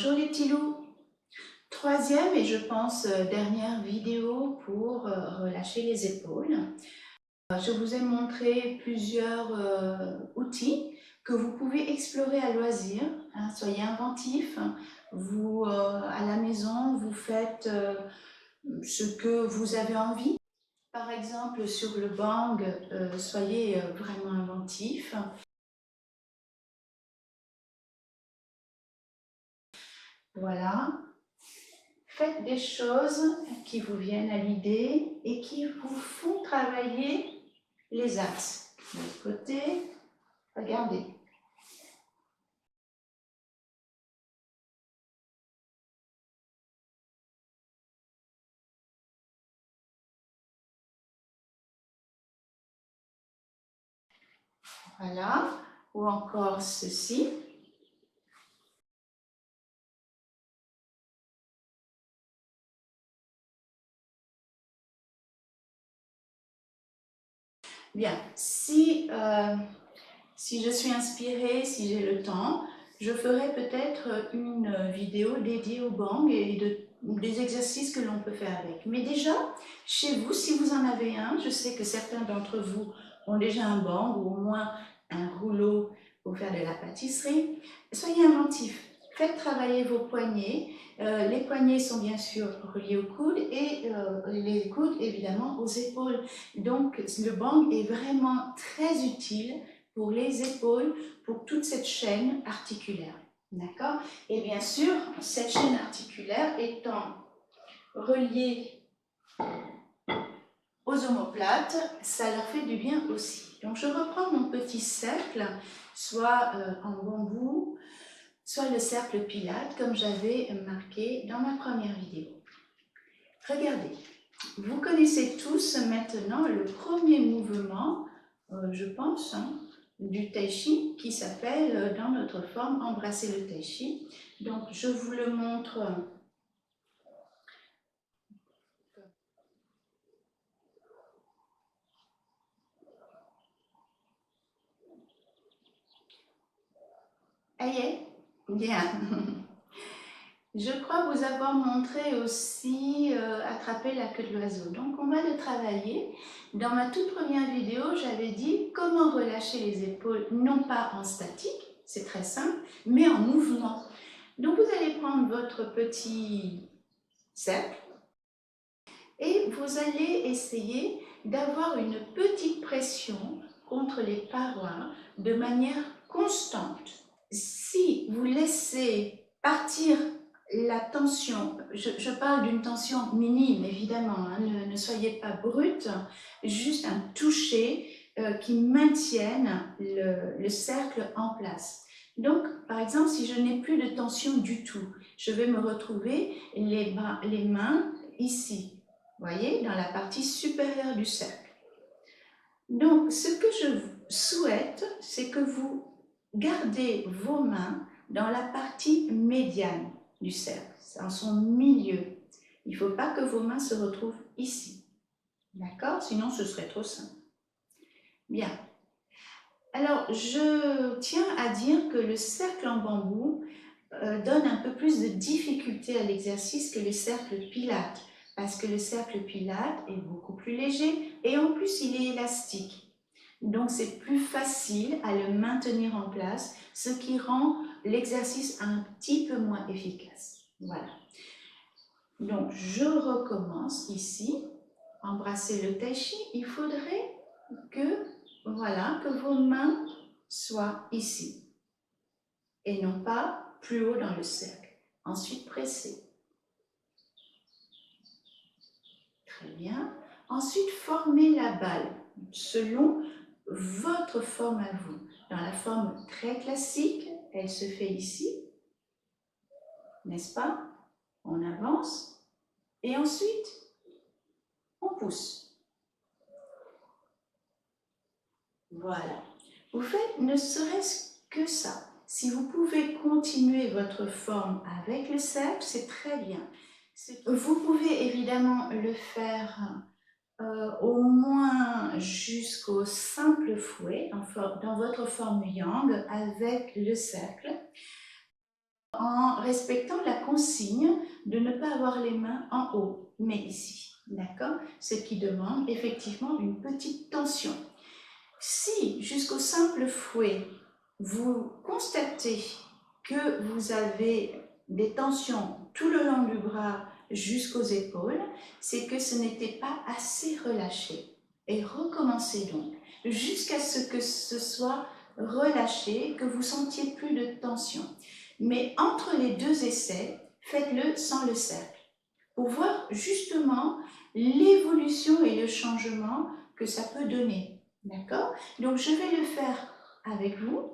Bonjour les petits loups. Troisième et je pense dernière vidéo pour relâcher les épaules. Je vous ai montré plusieurs outils que vous pouvez explorer à loisir. Soyez inventifs. Vous, à la maison, vous faites ce que vous avez envie. Par exemple, sur le bang, soyez vraiment inventifs. Voilà. Faites des choses qui vous viennent à l'idée et qui vous font travailler les axes. De l'autre côté, regardez. Voilà. Ou encore ceci. Bien, si je suis inspirée, si j'ai le temps, je ferai peut-être une vidéo dédiée au bang et des exercices que l'on peut faire avec. Mais déjà, chez vous, si vous en avez un, je sais que certains d'entre vous ont déjà un bang ou au moins un rouleau pour faire de la pâtisserie, soyez inventifs. Faites travailler vos poignets. Les poignets sont bien sûr reliés aux coudes et les coudes évidemment aux épaules. Donc le bang est vraiment très utile pour les épaules, pour toute cette chaîne articulaire. D'accord? Et bien sûr, cette chaîne articulaire étant reliée aux omoplates, ça leur fait du bien aussi. Donc je reprends mon petit cercle, soit en bambou, soit le cercle pilate, comme j'avais marqué dans ma première vidéo. Regardez, vous connaissez tous maintenant le premier mouvement, je pense, du tai chi qui s'appelle dans notre forme embrasser le tai chi. Donc je vous le montre. Aïe, bien. Je crois vous avoir montré aussi attraper la queue de l'oiseau. Donc on va le travailler. Dans ma toute première vidéo, j'avais dit comment relâcher les épaules, non pas en statique, c'est très simple, mais en mouvement. Donc vous allez prendre votre petit cercle et vous allez essayer d'avoir une petite pression contre les parois de manière constante. Si vous laissez partir la tension, je parle d'une tension minime évidemment, hein, ne soyez pas brute, juste un toucher qui maintienne le cercle en place. Donc, par exemple, si je n'ai plus de tension du tout, je vais me retrouver les mains ici, vous voyez, dans la partie supérieure du cercle. Donc, ce que je souhaite, c'est que vous gardez vos mains dans la partie médiane du cercle, en son milieu. Il ne faut pas que vos mains se retrouvent ici. D'accord? Sinon, ce serait trop simple. Bien. Alors, je tiens à dire que le cercle en bambou donne un peu plus de difficulté à l'exercice que le cercle pilate, parce que le cercle pilate est beaucoup plus léger et en plus, il est élastique. Donc, c'est plus facile à le maintenir en place, ce qui rend l'exercice un petit peu moins efficace. Voilà. Donc, je recommence ici. Embrasser le tai chi, il faudrait que, voilà, que vos mains soient ici et non pas plus haut dans le cercle. Ensuite, pressez. Très bien. Ensuite, formez la balle selon votre forme à vous. Dans la forme très classique, elle se fait ici, n'est-ce pas? On avance et ensuite, on pousse. Voilà. Vous faites ne serait-ce que ça. Si vous pouvez continuer votre forme avec le cercle, c'est très bien. Vous pouvez évidemment le faire au moins jusqu'au simple fouet dans votre forme yang avec le cercle. en respectant la consigne de ne pas avoir les mains en haut, mais ici, d'accord? Ce qui demande effectivement une petite tension. Si, jusqu'au simple fouet, vous constatez que vous avez des tensions tout le long du bras jusqu'aux épaules, c'est que ce n'était pas assez relâché. Et recommencez donc, jusqu'à ce que ce soit relâché, que vous sentiez plus de tension. Mais entre les deux essais, faites-le sans le cercle, pour voir justement l'évolution et le changement que ça peut donner. D'accord? Donc je vais le faire avec vous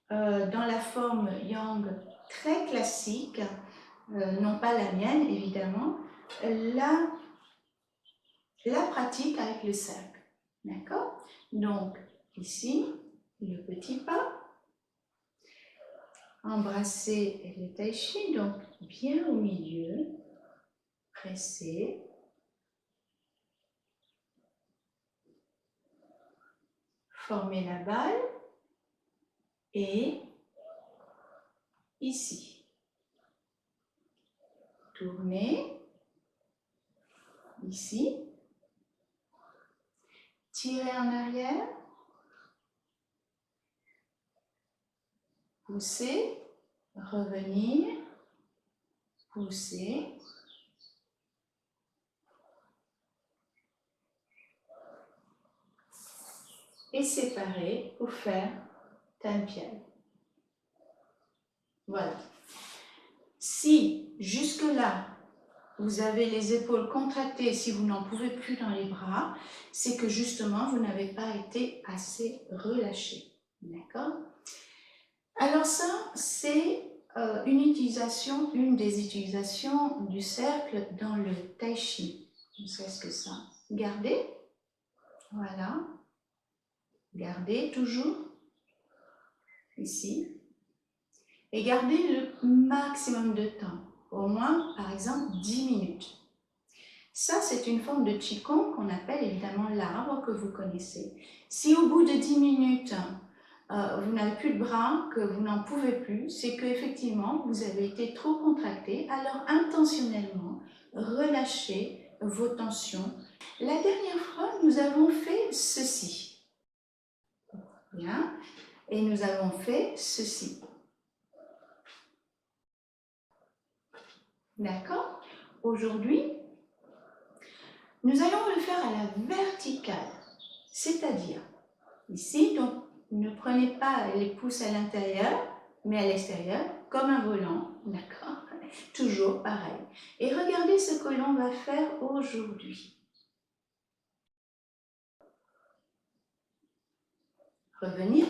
dans la forme yang très classique, non pas la mienne évidemment, la pratique avec le cercle. D'accord? Donc ici, le petit pas, embrasser le tai chi, donc bien au milieu, presser. Former la balle et ici. Tourner, ici. Tirer en arrière. Pousser, revenir, pousser. Et séparer pour faire Tanpial. Voilà. Si jusque-là, vous avez les épaules contractées, si vous n'en pouvez plus dans les bras, c'est que justement, vous n'avez pas été assez relâché. D'accord? Alors ça, c'est une des utilisations du cercle dans le tai chi. Ne serait-ce que ça. Gardez. Voilà. Gardez toujours. Ici. Et gardez le maximum de temps. Au moins, par exemple, 10 minutes. Ça, c'est une forme de Qigong qu'on appelle évidemment l'arbre que vous connaissez. Si au bout de 10 minutes, vous n'avez plus de bras, que vous n'en pouvez plus, c'est qu'effectivement, vous avez été trop contracté. Alors, intentionnellement, relâchez vos tensions. La dernière fois, nous avons fait ceci. Bien. Et nous avons fait ceci. D'accord? Aujourd'hui, nous allons le faire à la verticale. C'est-à-dire, ici, donc, ne prenez pas les pouces à l'intérieur, mais à l'extérieur, comme un volant, d'accord? Toujours pareil. Et regardez ce que l'on va faire aujourd'hui. Revenir.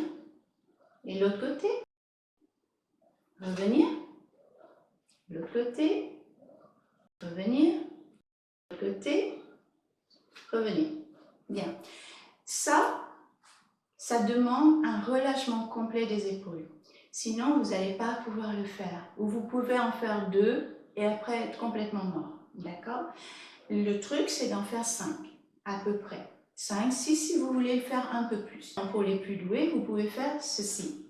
Et l'autre côté. Revenir. L'autre côté. Revenir. L'autre côté. Revenir. Bien. Ça demande un relâchement complet des épaules. Sinon, vous n'allez pas pouvoir le faire. Ou vous pouvez en faire 2 et après être complètement mort. D'accord? Le truc, c'est d'en faire 5, à peu près. 5, 6 si vous voulez faire un peu plus. Pour les plus doués, vous pouvez faire ceci.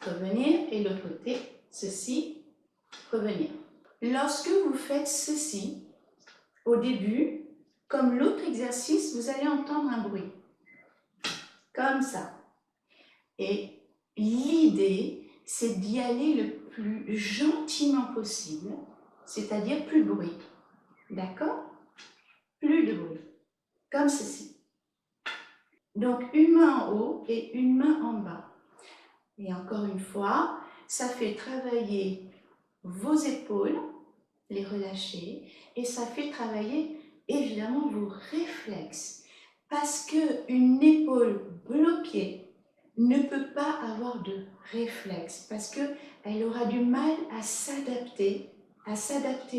Revenir et l'autre côté, ceci, revenir. Lorsque vous faites ceci, au début, comme l'autre exercice, vous allez entendre un bruit. Comme ça. Et l'idée, c'est d'y aller le plus gentiment possible, c'est-à-dire plus de bruit. D'accord? Plus de bruit. Comme ceci. Donc, une main en haut et une main en bas. Et encore une fois, ça fait travailler vos épaules, les relâcher, et ça fait travailler évidemment vos réflexes. Parce qu'une épaule bloquée ne peut pas avoir de réflexe, parce qu'elle aura du mal à s'adapter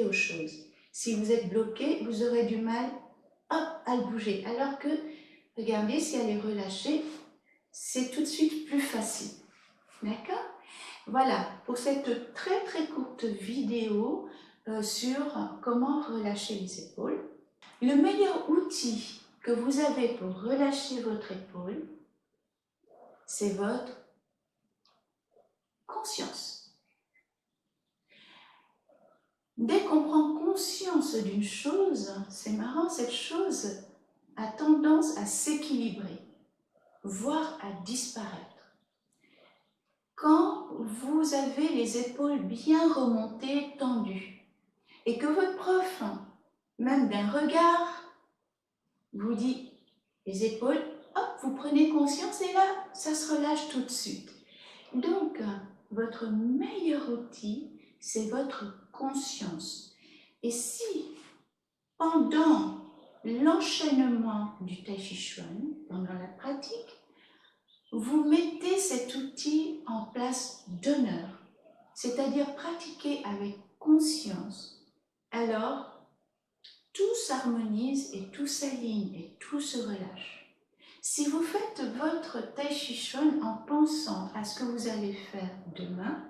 aux choses. Si vous êtes bloqué, vous aurez du mal à le bouger. Alors que, regardez, si elle est relâchée, c'est tout de suite plus facile. D'accord? Voilà, pour cette très très courte vidéo sur comment relâcher les épaules. Le meilleur outil que vous avez pour relâcher votre épaule, c'est votre conscience. Dès qu'on prend conscience d'une chose, c'est marrant, cette chose a tendance à s'équilibrer, voire à disparaître. Quand vous avez les épaules bien remontées, tendues, et que votre prof, même d'un regard, vous dit les épaules, hop, vous prenez conscience et là, ça se relâche tout de suite. Donc, votre meilleur outil, c'est votre conscience. Et si, pendant l'enchaînement du Tai Chi Chuan, pendant la pratique, vous mettez cet outil en place d'honneur, c'est-à-dire pratiquer avec conscience, alors tout s'harmonise et tout s'aligne et tout se relâche. Si vous faites votre Tai Chi Chuan en pensant à ce que vous allez faire demain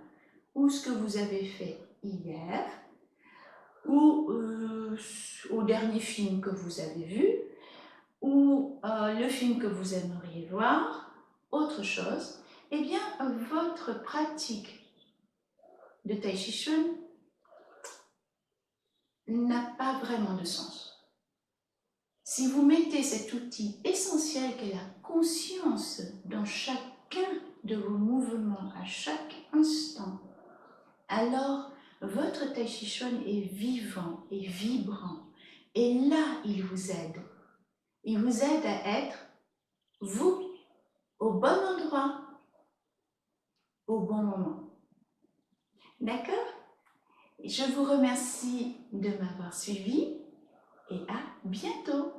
ou ce que vous avez fait hier, ou au dernier film que vous avez vu, ou le film que vous aimeriez voir, autre chose, eh bien, votre pratique de Tai Chi Chuan n'a pas vraiment de sens. Si vous mettez cet outil essentiel qu'est la conscience dans chacun de vos mouvements à chaque instant, alors votre Tai Chi Chuan est vivant et vibrant. Et là, il vous aide. Il vous aide à être, vous, au bon endroit, au bon moment. D'accord? Je vous remercie de m'avoir suivi et à bientôt.